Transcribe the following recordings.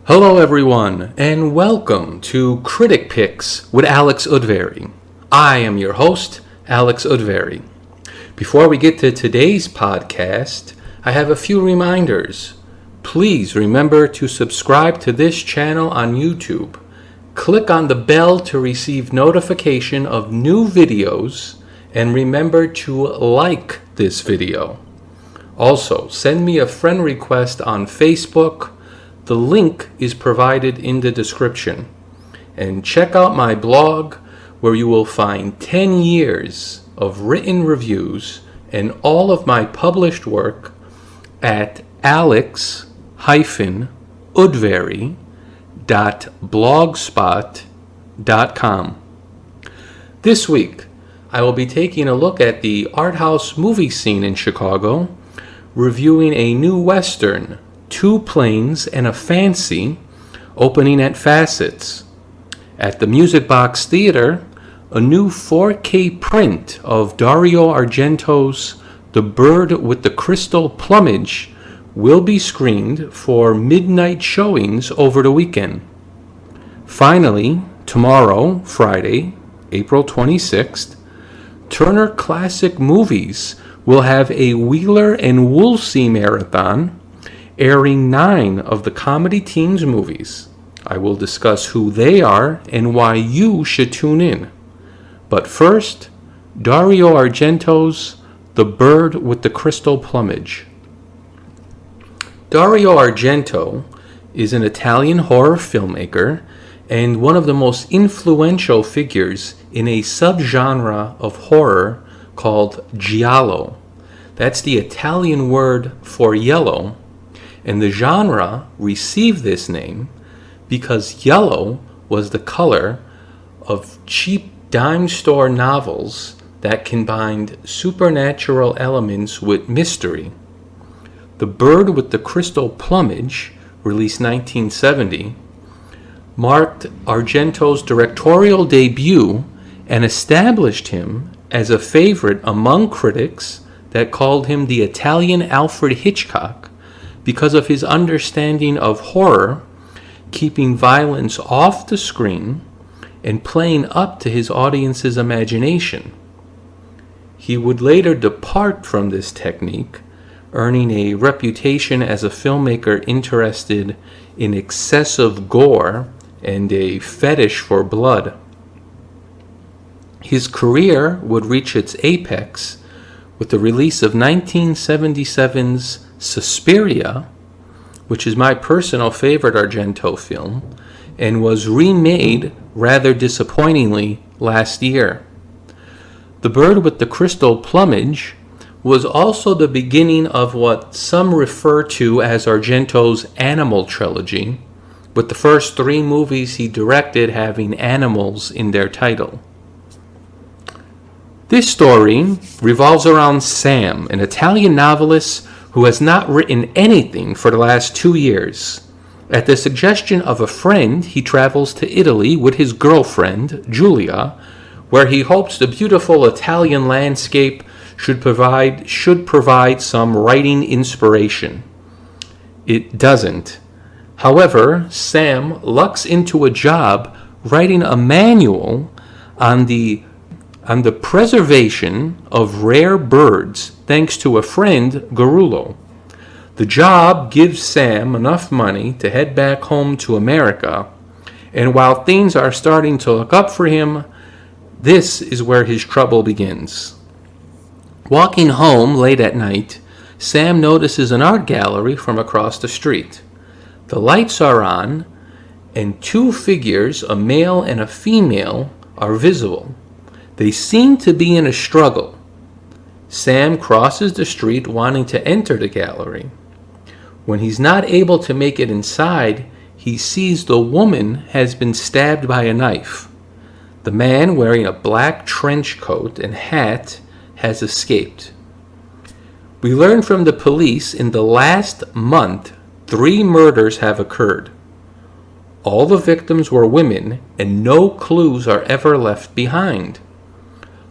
Hello everyone, and welcome to Critic Picks with Alex Udvary. I am your host, Alex Udvary. Before we get to today's podcast, I have a few reminders. Please remember to subscribe to this channel on YouTube. Click on the bell to receive notification of new videos, and remember to like this video. Also, send me a friend request on Facebook. The link is provided in the description. And check out my blog where you will find 10 years of written reviews and all of my published work at alex-udvary.blogspot.com. This week, I will be taking a look at the art house movie scene in Chicago, reviewing a new Western, Two Planes and a Fancy, opening at Facets. At the Music Box Theater, a new 4K print of Dario Argento's The Bird with the Crystal Plumage will be screened for midnight showings over the weekend. Finally, tomorrow, Friday, April 26th, Turner Classic Movies will have a Wheeler and Woolsey marathon airing 9 of the Comedy Teens movies. I will discuss who they are and why you should tune in. But first, Dario Argento's The Bird with the Crystal Plumage. Dario Argento is an Italian horror filmmaker and one of the most influential figures in a subgenre of horror called giallo. That's the Italian word for yellow. And the genre received this name because yellow was the color of cheap dime store novels that combined supernatural elements with mystery. The Bird with the Crystal Plumage, released 1970, marked Argento's directorial debut and established him as a favorite among critics that called him the Italian Alfred Hitchcock, because of his understanding of horror, keeping violence off the screen, and playing up to his audience's imagination. He would later depart from this technique, earning a reputation as a filmmaker interested in excessive gore and a fetish for blood. His career would reach its apex with the release of 1977's Suspiria, which is my personal favorite Argento film, and was remade rather disappointingly last year. The Bird with the Crystal Plumage was also the beginning of what some refer to as Argento's Animal Trilogy, with the first 3 movies he directed having animals in their title. This story revolves around Sam, an Italian novelist who has not written anything for the last 2 years. At the suggestion of a friend, he travels to Italy with his girlfriend, Julia, where he hopes the beautiful Italian landscape should provide some writing inspiration. It doesn't. However, Sam lucks into a job writing a manual on the preservation of rare birds, thanks to a friend, Garullo. The job gives Sam enough money to head back home to America, and while things are starting to look up for him, this is where his trouble begins. Walking home late at night, Sam notices an art gallery from across the street. The lights are on, and 2 figures, a male and a female, are visible. They seem to be in a struggle. Sam crosses the street wanting to enter the gallery. When he's not able to make it inside, he sees the woman has been stabbed by a knife. The man, wearing a black trench coat and hat, has escaped. We learn from the police in the last month 3 murders have occurred. All the victims were women, and no clues are ever left behind.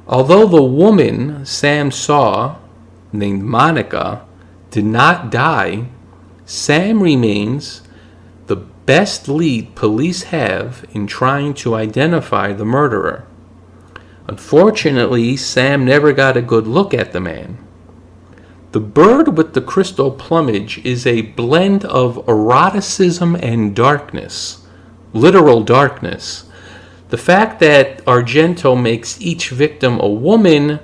Although the woman Sam saw, named Monica, did not die, Sam remains the best lead police have in trying to identify the murderer. Unfortunately, Sam never got a good look at the man. The Bird with the Crystal Plumage is a blend of eroticism and darkness, literal darkness. The fact that Argento makes each victim a woman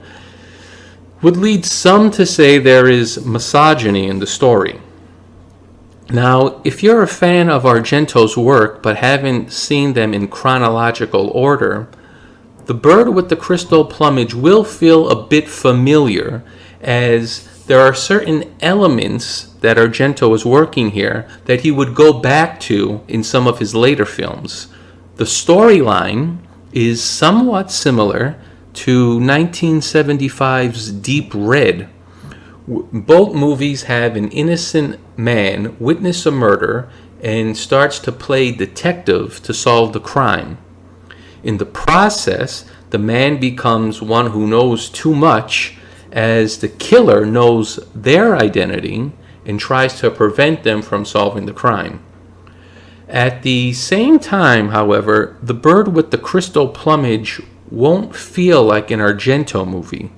would lead some to say there is misogyny in the story. Now, if you're a fan of Argento's work but haven't seen them in chronological order, The Bird with the Crystal Plumage will feel a bit familiar, as there are certain elements that Argento is working here that he would go back to in some of his later films. The storyline is somewhat similar to 1975's Deep Red. Both movies have an innocent man witness a murder and starts to play detective to solve the crime. In the process, the man becomes one who knows too much, as the killer knows their identity and tries to prevent them from solving the crime. At the same time, however, The Bird with the Crystal Plumage won't feel like an Argento movie.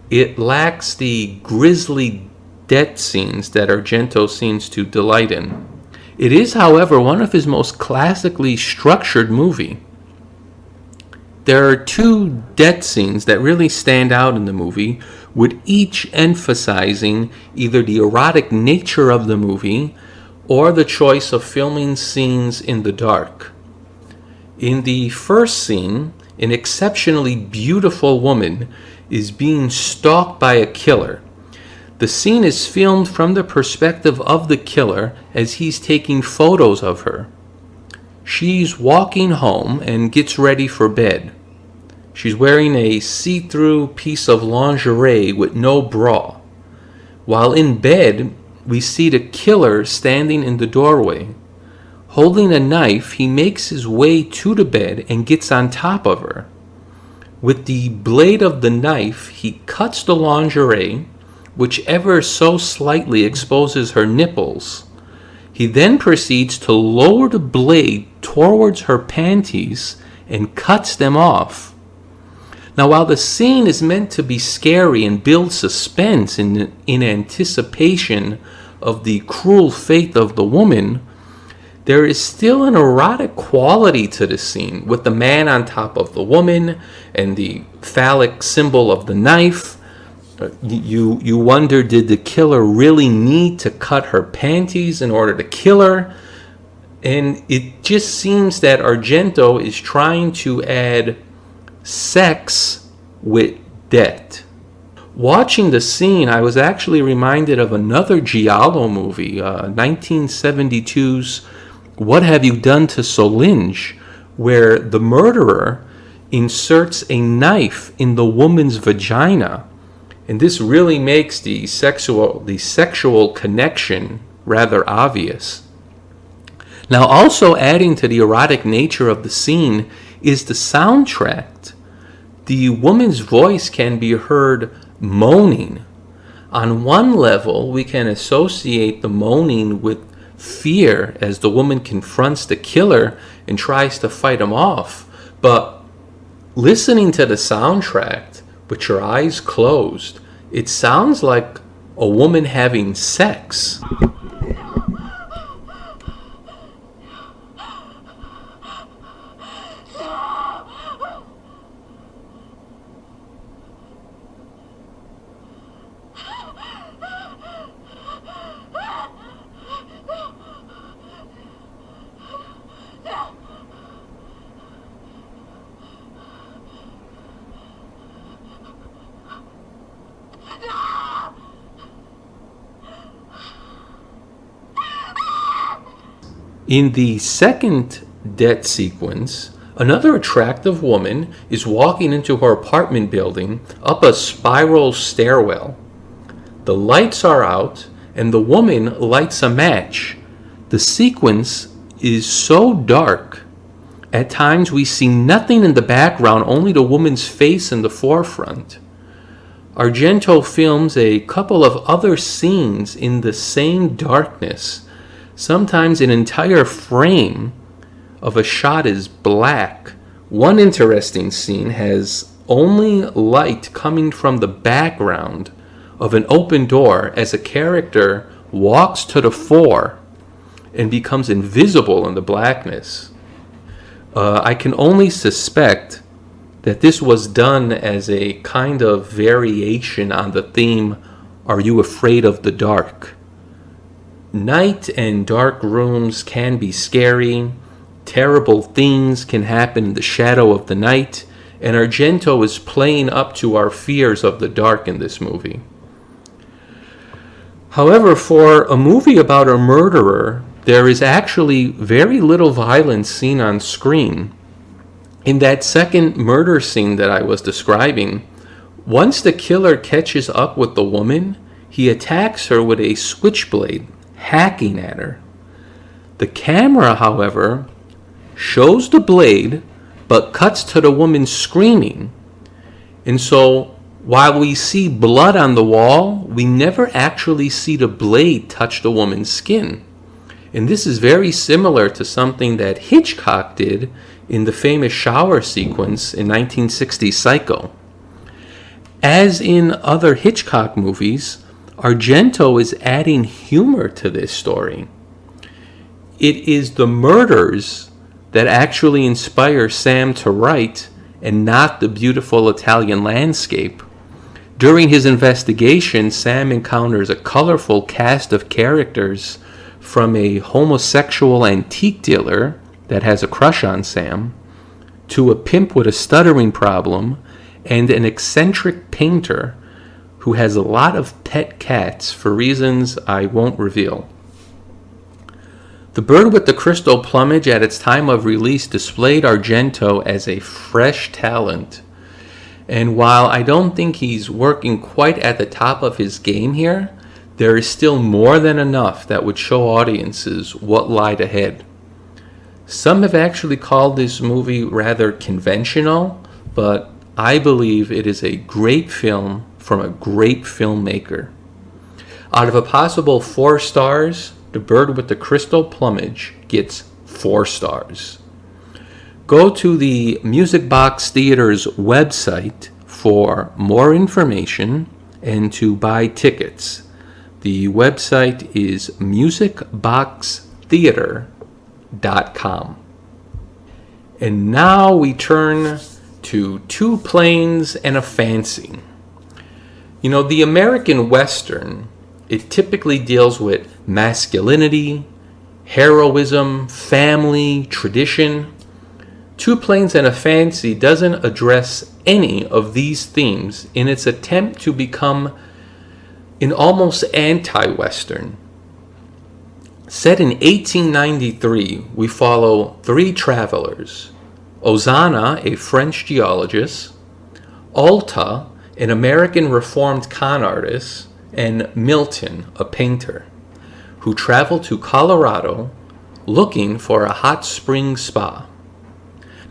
It lacks the grisly death scenes that Argento seems to delight in. It is, however, one of his most classically structured movies. There are two death scenes that really stand out in the movie, with each emphasizing either the erotic nature of the movie or the choice of filming scenes in the dark. In the first scene, an exceptionally beautiful woman is being stalked by a killer. The scene is filmed from the perspective of the killer as he's taking photos of her. She's walking home and gets ready for bed. She's wearing a see-through piece of lingerie with no bra. While in bed, we see the killer standing in the doorway. Holding a knife, he makes his way to the bed and gets on top of her. With the blade of the knife, he cuts the lingerie, which ever so slightly exposes her nipples. He then proceeds to lower the blade towards her panties and cuts them off. Now, while the scene is meant to be scary and build suspense in anticipation of the cruel fate of the woman, there is still an erotic quality to the scene, with the man on top of the woman and the phallic symbol of the knife. You wonder, did the killer really need to cut her panties in order to kill her? And it just seems that Argento is trying to add sex with death. Watching the scene, I was actually reminded of another Giallo movie, 1972's What Have You Done to Solange, where the murderer inserts a knife in the woman's vagina. And this really makes the sexual connection rather obvious. Now, also adding to the erotic nature of the scene is the soundtrack. The woman's voice can be heard moaning. On one level, we can associate the moaning with fear as the woman confronts the killer and tries to fight him off. But listening to the soundtrack with your eyes closed, it sounds like a woman having sex. In the second death sequence, another attractive woman is walking into her apartment building up a spiral stairwell. The lights are out and the woman lights a match. The sequence is so dark. At times we see nothing in the background, only the woman's face in the forefront. Argento films a couple of other scenes in the same darkness, Sometimes an entire frame of a shot is black. One interesting scene has only light coming from the background of an open door as a character walks to the fore and becomes invisible in the blackness. I can only suspect that this was done as a kind of variation on the theme, "Are you afraid of the dark?" Night and dark rooms can be scary. Terrible things can happen in the shadow of the night, and Argento is playing up to our fears of the dark in this movie. However, for a movie about a murderer, there is actually very little violence seen on screen. In that second murder scene that I was describing, once the killer catches up with the woman, he attacks her with a switchblade, hacking at her. The camera, however, shows the blade, but cuts to the woman screaming. And so, while we see blood on the wall, we never actually see the blade touch the woman's skin. And this is very similar to something that Hitchcock did in the famous shower sequence in 1960's Psycho. As in other Hitchcock movies, Argento is adding humor to this story. It is the murders that actually inspire Sam to write, and not the beautiful Italian landscape. During his investigation, Sam encounters a colorful cast of characters, from a homosexual antique dealer that has a crush on Sam, to a pimp with a stuttering problem, and an eccentric painter who has a lot of pet cats for reasons I won't reveal. The Bird with the Crystal Plumage at its time of release displayed Argento as a fresh talent. And while I don't think he's working quite at the top of his game here, there is still more than enough that would show audiences what lied ahead. Some have actually called this movie rather conventional, but I believe it is a great film from a great filmmaker. Out of a possible 4 stars, The Bird with the Crystal Plumage gets 4 stars. Go to the Music Box Theater's website for more information and to buy tickets. The website is musicboxtheater.com. And now we turn to Two Planes and a Fancy. You know, the American Western, it typically deals with masculinity, heroism, family, tradition. Two Planes and a Fancy doesn't address any of these themes in its attempt to become an almost anti-Western. Set in 1893, we follow 3 travelers: Ozana, a French geologist; Alta, an American reformed con artist; and Milton, a painter, who travel to Colorado looking for a hot spring spa.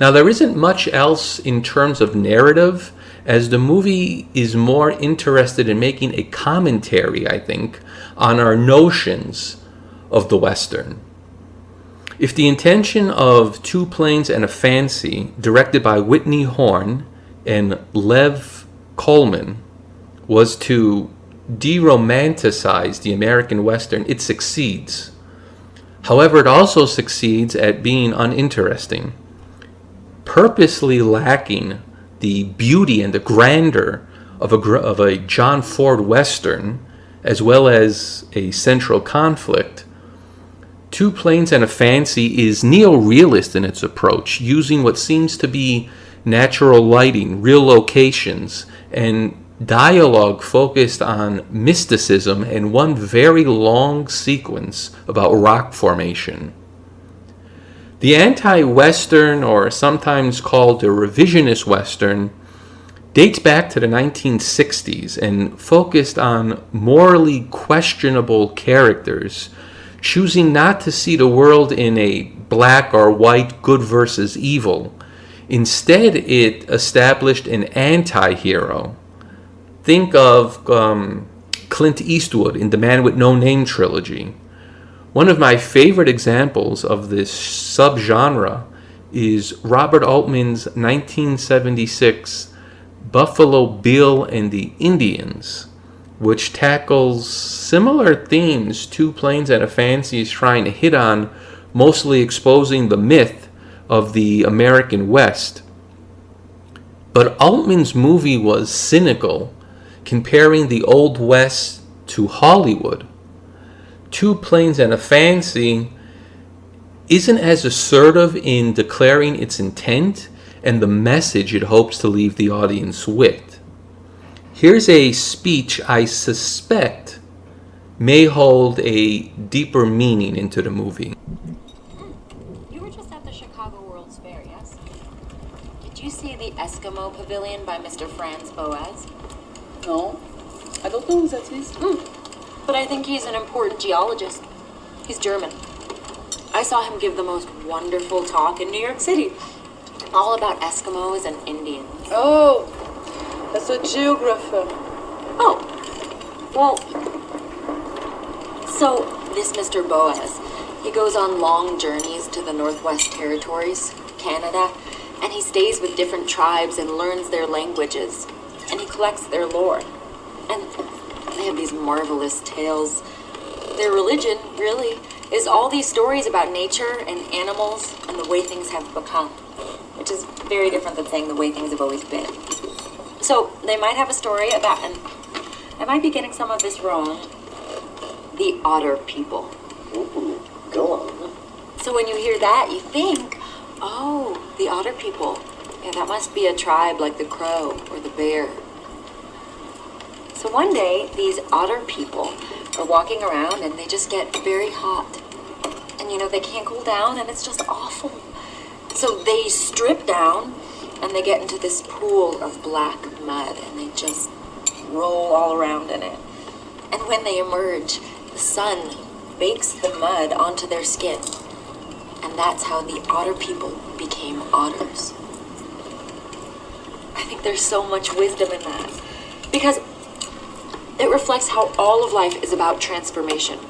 Now, there isn't much else in terms of narrative, as the movie is more interested in making a commentary, I think, on our notions of the Western. If the intention of Two Planes and a Fancy, directed by Whitney Horn and Lev Coleman, was to de-romanticize the American Western, it succeeds. However, it also succeeds at being uninteresting, purposely lacking the beauty and the grandeur of a John Ford Western, as well as a central conflict. Two Planes and a Fancy is neo-realist in its approach, using what seems to be natural lighting, real locations, and dialogue focused on mysticism and one very long sequence about rock formation. The anti-Western, or sometimes called the revisionist Western, dates back to the 1960s and focused on morally questionable characters, choosing not to see the world in a black or white, good versus evil. Instead, it established an anti-hero. Think of Clint Eastwood in the Man with No Name trilogy, One of my favorite examples of this subgenre is Robert Altman's 1976 Buffalo Bill and the Indians, which tackles similar themes Two Planes and a Fancy is trying to hit on, mostly exposing the myth of the American West. But Altman's movie was cynical, comparing the Old West to Hollywood. Two Planes and a Fancy isn't as assertive in declaring its intent and the message it hopes to leave the audience with. Here's a speech I suspect may hold a deeper meaning into the movie. You were just at the Chicago World's Fair, yes? Did you see the Eskimo Pavilion by Mr. Franz Boas? No, I don't know who that is. But I think he's an important geologist. He's German. I saw him give the most wonderful talk in New York City, all about Eskimos and Indians. Oh, that's a geographer. Oh, well, so this Mr. Boas, he goes on long journeys to the Northwest Territories, Canada, and he stays with different tribes and learns their languages, and he collects their lore. And they have these marvelous tales. Their religion, really, is all these stories about nature and animals and the way things have become, which is very different than saying the way things have always been. So they might have a story about, and I might be getting some of this wrong, the otter people. Ooh, go on. So when you hear that, you think, oh, the otter people. Yeah, that must be a tribe like the crow or the bear. So one day, these otter people are walking around and they just get very hot. And they can't cool down and it's just awful. So they strip down and they get into this pool of black mud and they just roll all around in it. And when they emerge, the sun bakes the mud onto their skin. And that's how the otter people became otters. I think there's so much wisdom in that. Because it reflects how all of life is about transformation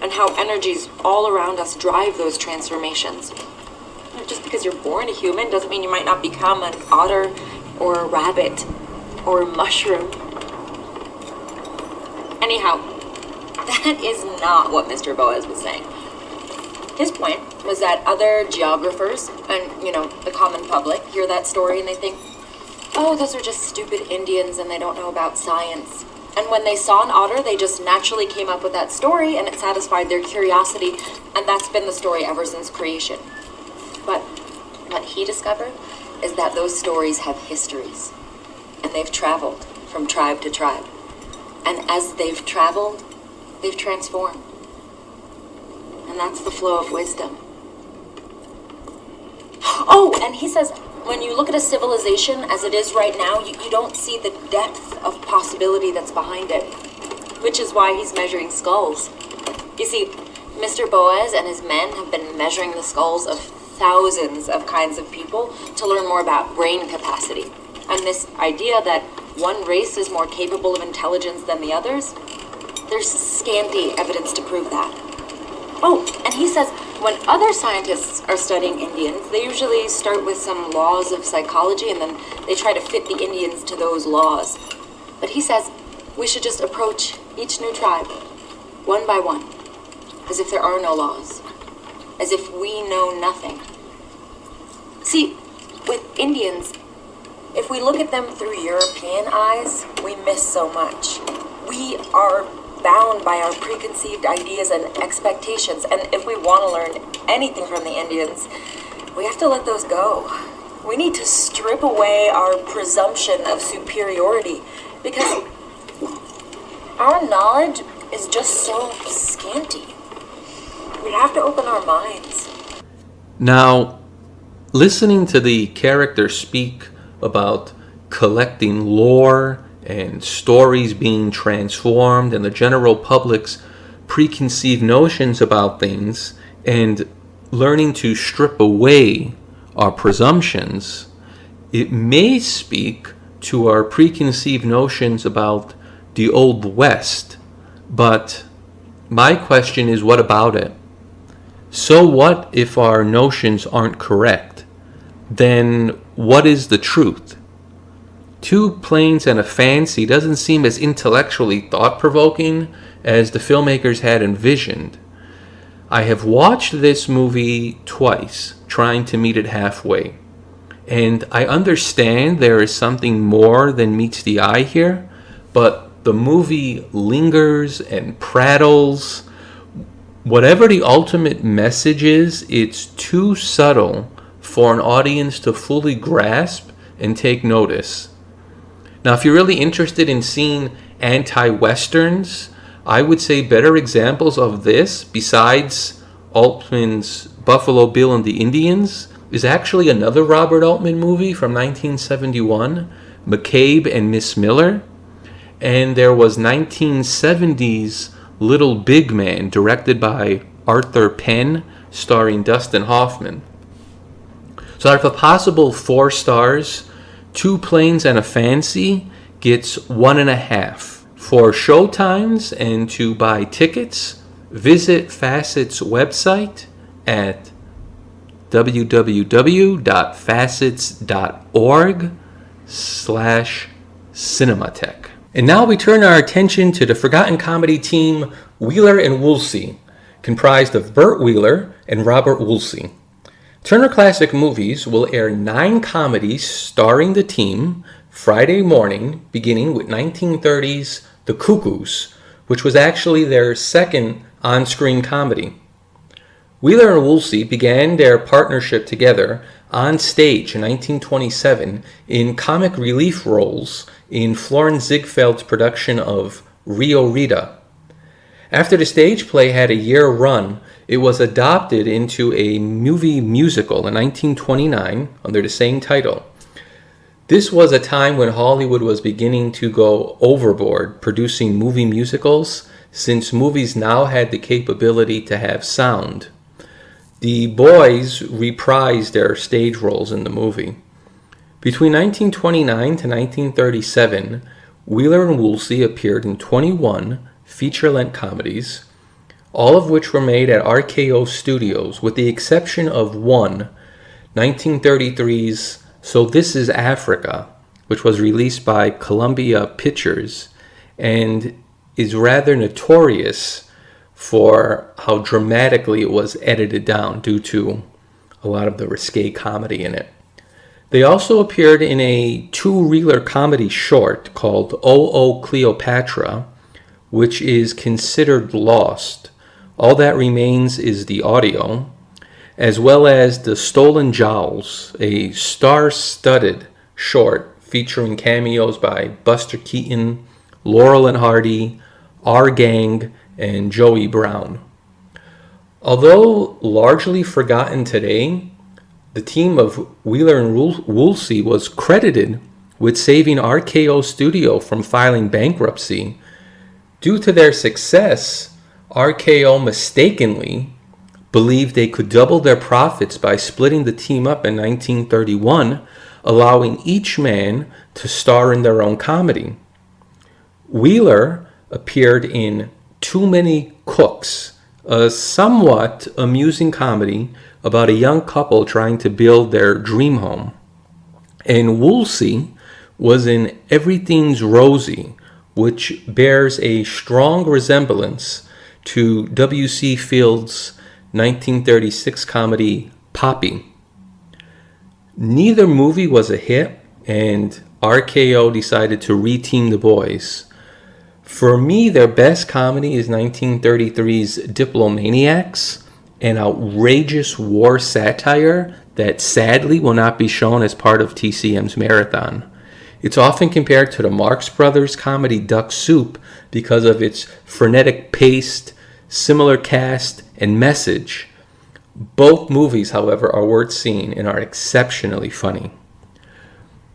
and how energies all around us drive those transformations. Just because you're born a human doesn't mean you might not become an otter or a rabbit or a mushroom. Anyhow, that is not what Mr. Boas was saying. His point was that other geographers and, the common public hear that story and they think, oh, those are just stupid Indians and they don't know about science. And when they saw an otter, they just naturally came up with that story and it satisfied their curiosity. And that's been the story ever since creation. But what he discovered is that those stories have histories. And they've traveled from tribe to tribe. And as they've traveled, they've transformed. And that's the flow of wisdom. Oh, and he says, when you look at a civilization as it is right now, you don't see the depth of possibility that's behind it, which is why he's measuring skulls. You see, Mr. Boas and his men have been measuring the skulls of thousands of kinds of people to learn more about brain capacity. And this idea that one race is more capable of intelligence than the others, there's scanty evidence to prove that. Oh, and he says when other scientists are studying Indians, they usually start with some laws of psychology and then they try to fit the Indians to those laws. But he says we should just approach each new tribe, one by one, as if there are no laws, as if we know nothing. See, with Indians, if we look at them through European eyes, we miss so much. We are bound by our preconceived ideas and expectations, and if we want to learn anything from the Indians, we have to let those go. We need to strip away our presumption of superiority, because our knowledge is just so scanty. We have to open our minds. Now, listening to the character speak about collecting lore and stories being transformed and the general public's preconceived notions about things and learning to strip away our presumptions, it may speak to our preconceived notions about the Old West, but My question is, what about it? So what if our notions aren't correct? Then what is the truth? Two Planes and a Fancy doesn't seem as intellectually thought-provoking as the filmmakers had envisioned. I have watched this movie twice, trying to meet it halfway. And I understand there is something more than meets the eye here, but the movie lingers and prattles. Whatever the ultimate message is, it's too subtle for an audience to fully grasp and take notice. Now, if you're really interested in seeing anti-westerns, I would say better examples of this, besides Altman's Buffalo Bill and the Indians, is actually another Robert Altman movie from 1971, McCabe and Miss Miller. And there was 1970's Little Big Man, directed by Arthur Penn, starring Dustin Hoffman. So out of a possible 4 stars, Two Planes and a Fancy gets 1.5. For showtimes and to buy tickets, visit Facets' website at www.facets.org/Cinematech. And now we turn our attention to the forgotten comedy team Wheeler and Woolsey, comprised of Burt Wheeler and Robert Woolsey. Turner Classic Movies will air 9 comedies starring the team Friday morning, beginning with 1930's The Cuckoos, which was actually their second on-screen comedy. Wheeler and Woolsey began their partnership together on stage in 1927 in comic relief roles in Florence Ziegfeld's production of Rio Rita. After the stage play had a year run, it was adopted into a movie musical in 1929 under the same title. This was a time when Hollywood was beginning to go overboard producing movie musicals, since movies now had the capability to have sound. The boys reprised their stage roles in the movie. Between 1929 to 1937, Wheeler and Woolsey appeared in 21 feature-length comedies, all of which were made at RKO Studios, with the exception of one, 1933's So This Is Africa, which was released by Columbia Pictures and is rather notorious for how dramatically it was edited down due to a lot of the risque comedy in it. They also appeared in a 2-reeler comedy short called Oh Cleopatra, which is considered lost. All that remains is the audio, as well as The Stolen Jowls, a star-studded short featuring cameos by Buster Keaton, Laurel and Hardy, Our Gang, and Joey Brown. Although largely forgotten today, the team of Wheeler and Woolsey was credited with saving RKO Studio from filing bankruptcy. Due to their success, RKO mistakenly believed they could double their profits by splitting the team up in 1931, allowing each man to star in their own comedy. Wheeler appeared in Too Many Cooks, a somewhat amusing comedy about a young couple trying to build their dream home. And Woolsey was in Everything's Rosy, which bears a strong resemblance to W.C. Fields' 1936 comedy Poppy. Neither movie was a hit, and RKO decided to reteam the boys. For me, their best comedy is 1933's Diplomaniacs, an outrageous war satire that sadly will not be shown as part of TCM's marathon. It's often compared to the Marx Brothers comedy Duck Soup because of its frenetic pace, similar cast, and message. Both movies, however, are worth seeing and are exceptionally funny.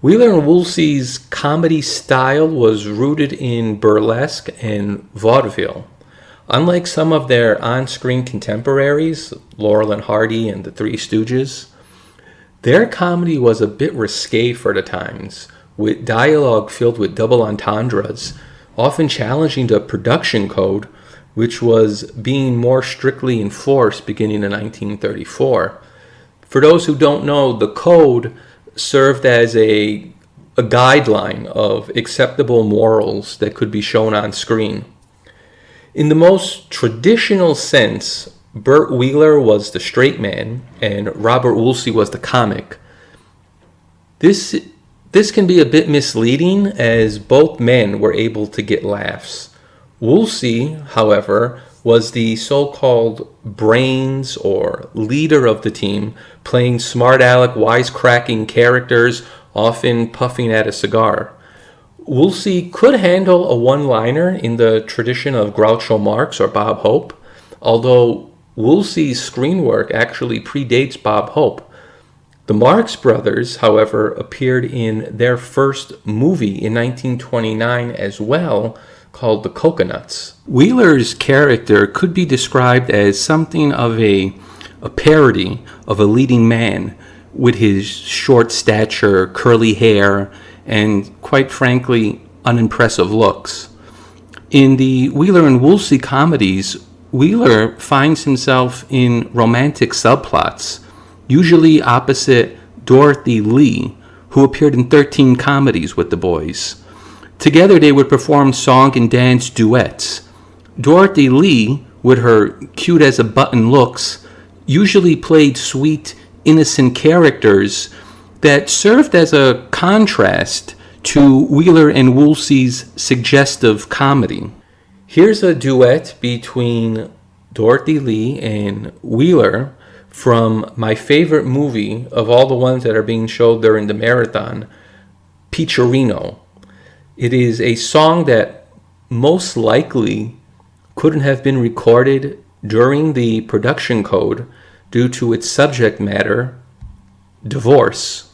Wheeler and Woolsey's comedy style was rooted in burlesque and vaudeville. Unlike some of their on-screen contemporaries, Laurel and Hardy and the Three Stooges, their comedy was a bit risque for the times, with dialogue filled with double entendres, often challenging the production code which was being more strictly enforced beginning in 1934. For those who don't know, the code served as a guideline of acceptable morals that could be shown on screen. In the most traditional sense, Burt Wheeler was the straight man and Robert Woolsey was the comic. This can be a bit misleading as both men were able to get laughs. Woolsey, however, was the so-called brains or leader of the team, playing smart aleck, wisecracking characters, often puffing at a cigar. Woolsey could handle a one-liner in the tradition of Groucho Marx or Bob Hope, although Woolsey's screen work actually predates Bob Hope. The Marx Brothers, however, appeared in their first movie in 1929 as well, called The Coconuts. Wheeler's character could be described as something of a parody of a leading man with his short stature, curly hair, and quite frankly, unimpressive looks. In the Wheeler and Woolsey comedies, Wheeler finds himself in romantic subplots, usually opposite Dorothy Lee, who appeared in 13 comedies with the boys. Together they would perform song and dance duets. Dorothy Lee, with her cute-as-a-button looks, usually played sweet, innocent characters that served as a contrast to Wheeler and Woolsey's suggestive comedy. Here's a duet between Dorothy Lee and Wheeler from my favorite movie of all the ones that are being showed during the marathon, Peacherino. It is a song that most likely couldn't have been recorded during the production code due to its subject matter, divorce.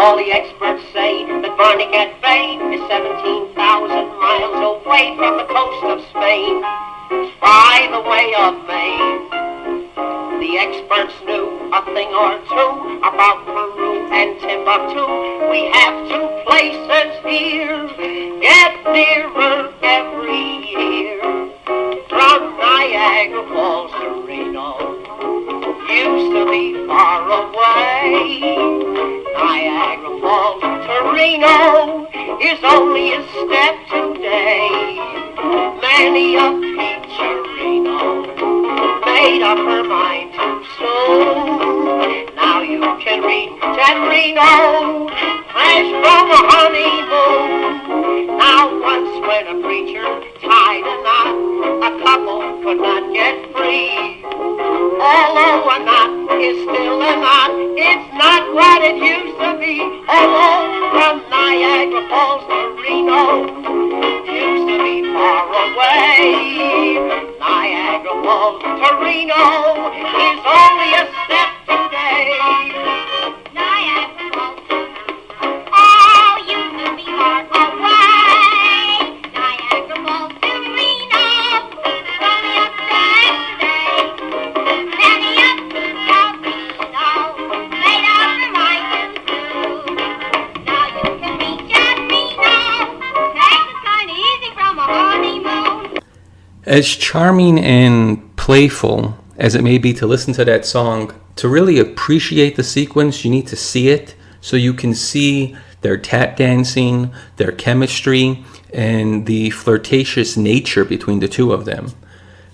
All the experts say that Barnegat Bay is 17,000 miles away from the coast of Spain, by the way of Maine. The experts knew a thing or two about Peru and Timbuktu. We have two places here, get nearer every year. From Niagara Falls to Reno, used to be far away. Niagara Falls to Reno is only a step today. Many a Peacherino made up her mind too soon. Now you can read that Reno fresh from a honeymoon. Now once when a preacher tied a knot, a couple could not get free. Although a knot is still a knot, it's not what it used to be. Although from Niagara Falls to Reno used to be far away. Niagara Falls to Reno is only a step today. Niagara Falls, oh, used to be far away. Niagara Falls to Reno is only a step today. Many a Reno made up her mind to do. Now you can reach at Reno. Take it kind of easy from a honeymoon. As charming and playful as it may be to listen to that song, to really appreciate the sequence, you need to see it so you can see their tap dancing, their chemistry, and the flirtatious nature between the two of them.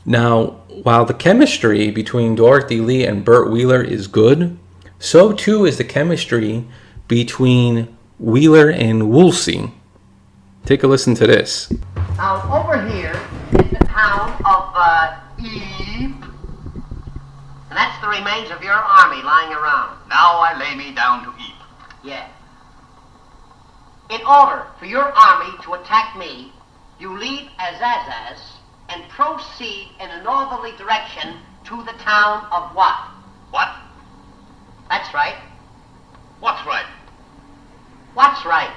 Now, while the chemistry between Dorothy Lee and Burt Wheeler is good, so too is the chemistry between Wheeler and Woolsey. Take a listen to this. Now, over here is the town of Eve, and that's the remains of your army lying around. Now I lay me down to eat. Yeah. In order for your army to attack me, you leave Azazas and proceed in a northerly direction to the town of what? What? That's right. What's right? What's right?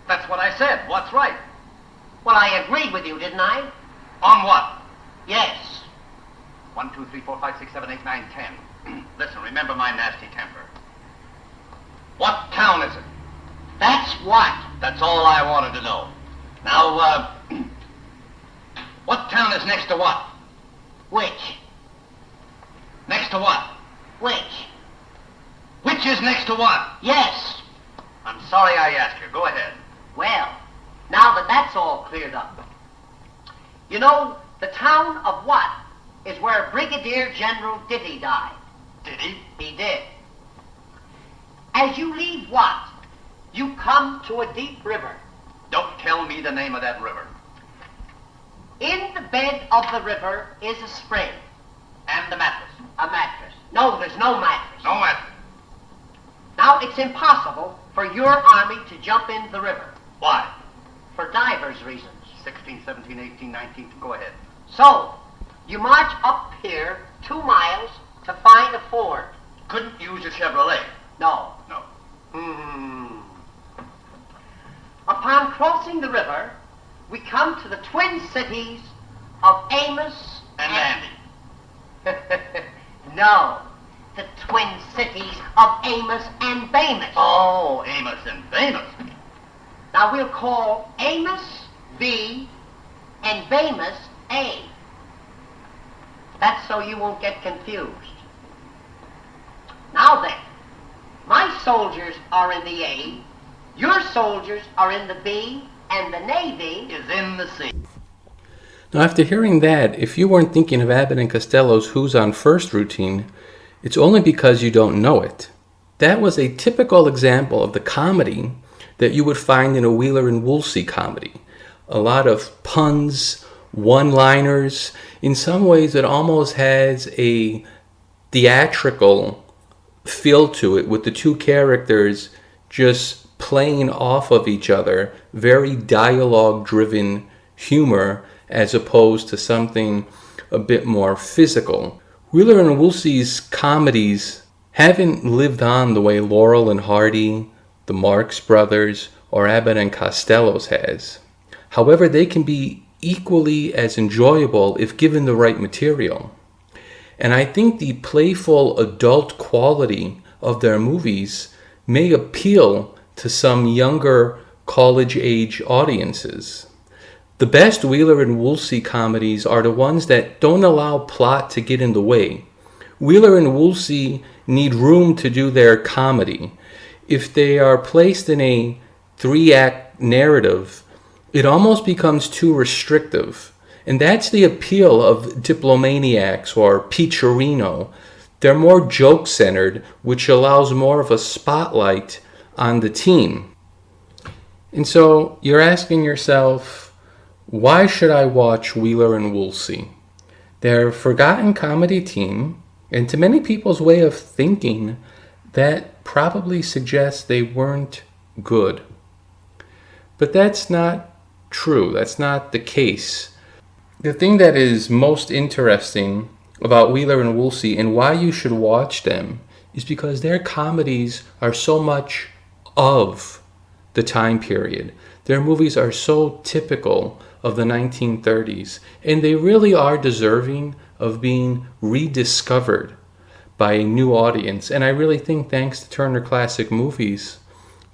That's what I said. What's right? Well, I agreed with you, didn't I? On what? Yes. 1, 2, 3, 4, 5, 6, 7, 8, 9, 10. Listen, remember my nasty temper. What town is it? That's what? That's all I wanted to know. Now, What town is next to what? Which? Next to what? Which? Which is next to what? Yes. I'm sorry I asked you. Go ahead. Well, now that that's all cleared up, you know, the town of what is where Brigadier General Ditty died. Did he? He did. As you leave what, you come to a deep river. Don't tell me the name of that river. In the bed of the river is a spring. And the mattress. A mattress. No, there's no mattress. No mattress. Now, it's impossible for your army to jump into the river. Why? For divers reasons. 16, 17, 18, 19. Go ahead. So, you march up here 2 miles to find a ford. Couldn't use a Chevrolet. No. No. Upon crossing the river, we come to the twin cities of Amos And Landy. No, the twin cities of Amos and Bamus. Oh, Amos and Famous. Now we'll call Amos B and Bamus A. That's so you won't get confused. Now then, my soldiers are in the A, your soldiers are in the B, and the Navy Is in the sea. Now, after hearing that, if you weren't thinking of Abbott and Costello's Who's on First routine, it's only because you don't know it. That was a typical example of the comedy that you would find in a Wheeler and Woolsey comedy. A lot of puns, one-liners. In some ways, it almost has a theatrical feel to it, with the two characters just playing off of each other. Very dialogue-driven humor, as opposed to something a bit more physical. Wheeler and Woolsey's comedies haven't lived on the way Laurel and Hardy, the Marx Brothers, or Abbott and Costello's has. However, they can be equally as enjoyable if given the right material. And I think the playful adult quality of their movies may appeal to some younger college-age audiences. The best Wheeler and Woolsey comedies are the ones that don't allow plot to get in the way. Wheeler and Woolsey need room to do their comedy. If they are placed in a 3-act narrative, it almost becomes too restrictive. And that's the appeal of Diplomaniacs or Peacherino. They're more joke-centered, which allows more of a spotlight on the team. And so you're asking yourself, why should I watch Wheeler and Woolsey? They're a forgotten comedy team, and to many people's way of thinking, that probably suggests they weren't good. But that's not true. That's not the case. The thing that is most interesting about Wheeler and Woolsey and why you should watch them is because their comedies are so much of the time period. Their movies are so typical of the 1930s, and they really are deserving of being rediscovered by a new audience. And I really think, thanks to Turner Classic Movies,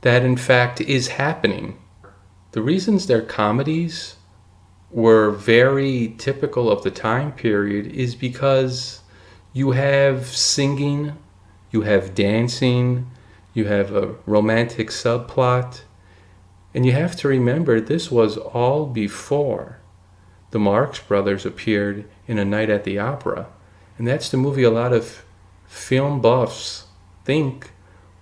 that in fact is happening. The reasons their comedies were very typical of the time period is because you have singing, you have dancing, you have a romantic subplot, and you have to remember this was all before the Marx Brothers appeared in A Night at the Opera. And that's the movie a lot of film buffs think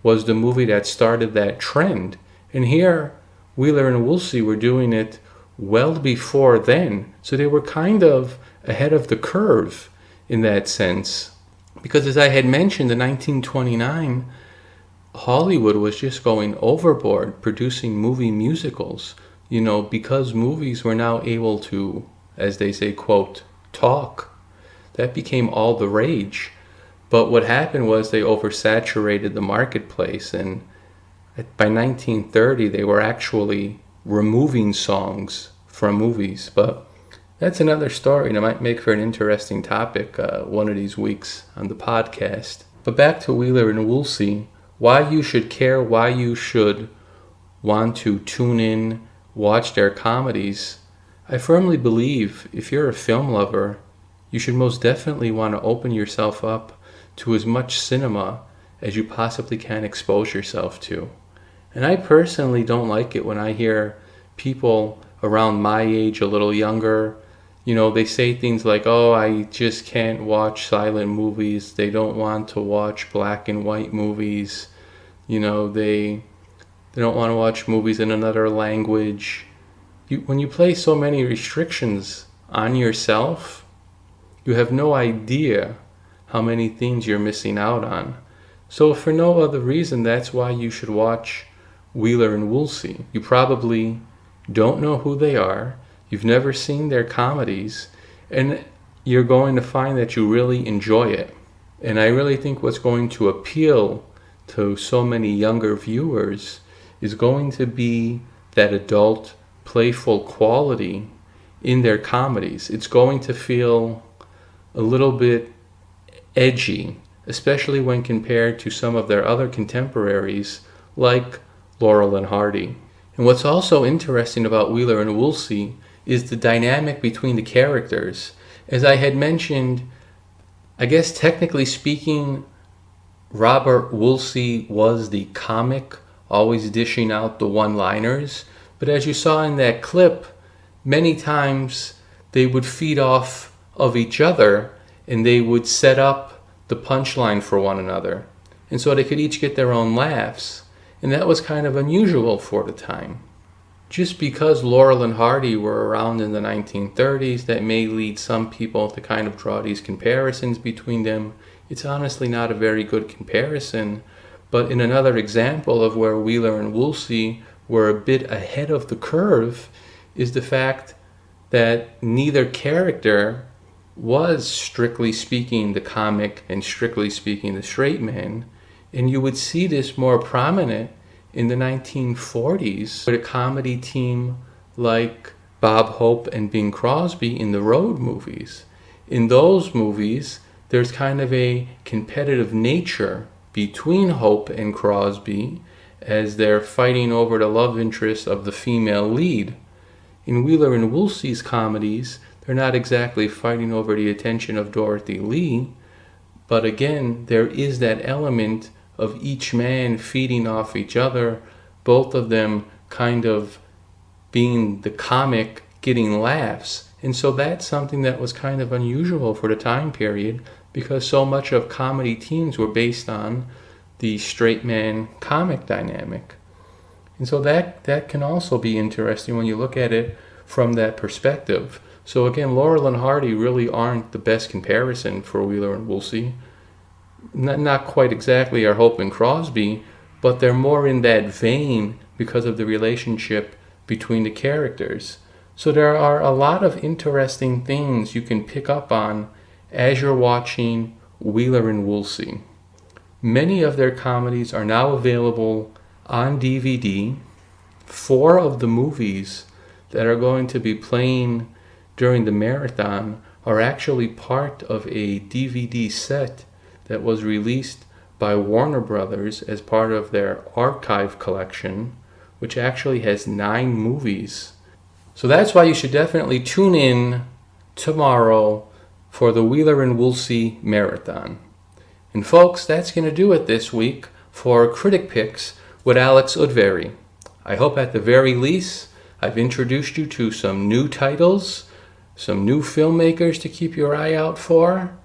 was the movie that started that trend. And here, Wheeler and Woolsey were doing it well before then. So they were kind of ahead of the curve in that sense. Because as I had mentioned, in 1929, Hollywood was just going overboard producing movie musicals, because movies were now able to, as they say, quote, talk. That became all the rage. But what happened was they oversaturated the marketplace, and by 1930 they were actually removing songs from movies. But that's another story, and it might make for an interesting topic one of these weeks on the podcast. But back to Wheeler and Woolsey. Why you should care, why you should want to tune in, watch their comedies. I firmly believe if you're a film lover, you should most definitely want to open yourself up to as much cinema as you possibly can expose yourself to. And I personally don't like it when I hear people around my age, a little younger, they say things like, oh, I just can't watch silent movies. They don't want to watch black and white movies. They don't want to watch movies in another language. When you place so many restrictions on yourself, you have no idea how many things you're missing out on. So for no other reason, that's why you should watch Wheeler and Woolsey. You probably don't know who they are, you've never seen their comedies, and you're going to find that you really enjoy it. And I really think what's going to appeal to so many younger viewers is going to be that adult, playful quality in their comedies. It's going to feel a little bit edgy, especially when compared to some of their other contemporaries like Laurel and Hardy. And what's also interesting about Wheeler and Woolsey is the dynamic between the characters. As I had mentioned, I guess technically speaking, Robert Woolsey was the comic, always dishing out the one-liners. But as you saw in that clip, many times they would feed off of each other and they would set up the punchline for one another. And so they could each get their own laughs. And that was kind of unusual for the time. Just because Laurel and Hardy were around in the 1930s, that may lead some people to kind of draw these comparisons between them. It's honestly not a very good comparison. But in another example of where Wheeler and Woolsey were a bit ahead of the curve is the fact that neither character was, strictly speaking, the comic and strictly speaking, the straight man. And you would see this more prominent in the 1940s with a comedy team like Bob Hope and Bing Crosby in the road movies. In those movies, there's kind of a competitive nature between Hope and Crosby as they're fighting over the love interest of the female lead. In Wheeler and Woolsey's comedies, they're not exactly fighting over the attention of Dorothy Lee, but again, there is that element of each man feeding off each other, both of them kind of being the comic, getting laughs. And so that's something that was kind of unusual for the time period, because so much of comedy teams were based on the straight man comic dynamic. And so that can also be interesting when you look at it from that perspective. So again, Laurel and Hardy really aren't the best comparison for Wheeler and Woolsey. Not quite exactly our Hope and Crosby, but they're more in that vein because of the relationship between the characters. So there are a lot of interesting things you can pick up on as you're watching Wheeler and Woolsey. Many of their comedies are now available on DVD. 4 of the movies that are going to be playing during the marathon are actually part of a DVD set that was released by Warner Brothers as part of their archive collection, which actually has 9 movies. So that's why you should definitely tune in tomorrow for the Wheeler and Woolsey Marathon. And folks, that's going to do it this week for Critic Picks with Alex Udvary. I hope at the very least I've introduced you to some new titles, some new filmmakers to keep your eye out for.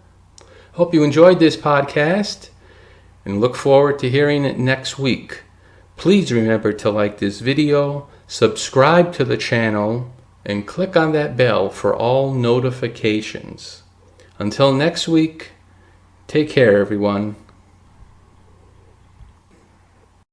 Hope you enjoyed this podcast and look forward to hearing it next week. Please remember to like this video, subscribe to the channel, and click on that bell for all notifications. Until next week, take care everyone.